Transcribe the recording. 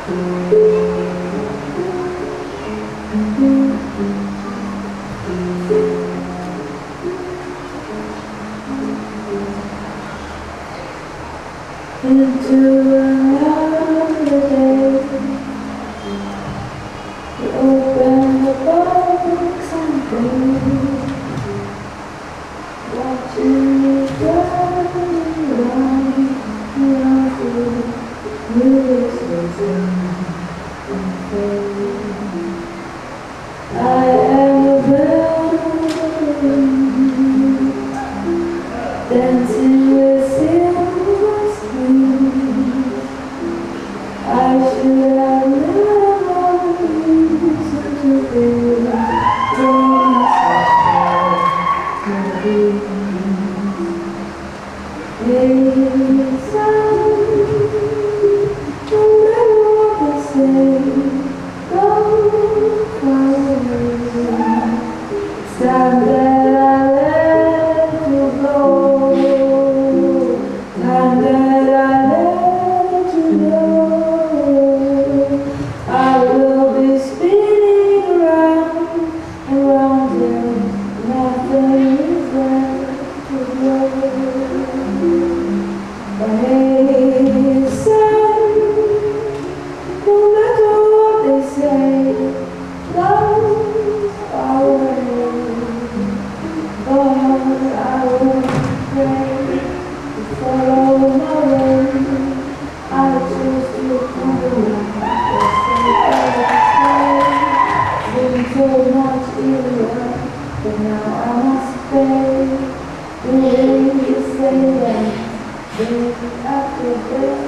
Into another day, you open the box and breathe, watching you drive around, music and fade. I am a villain, dancing with silver screens. I should have never reason to be hey, son, no matter what they say, don't cry away. It's time that I let you go, time that I let you know. I will be spinning around and around till nothing is left to go. Hey, son, no matter what they say, love's our way. But I will pray to follow my way. I choose to come around the same been so much easier, but now I must pay. The way you say that day after day.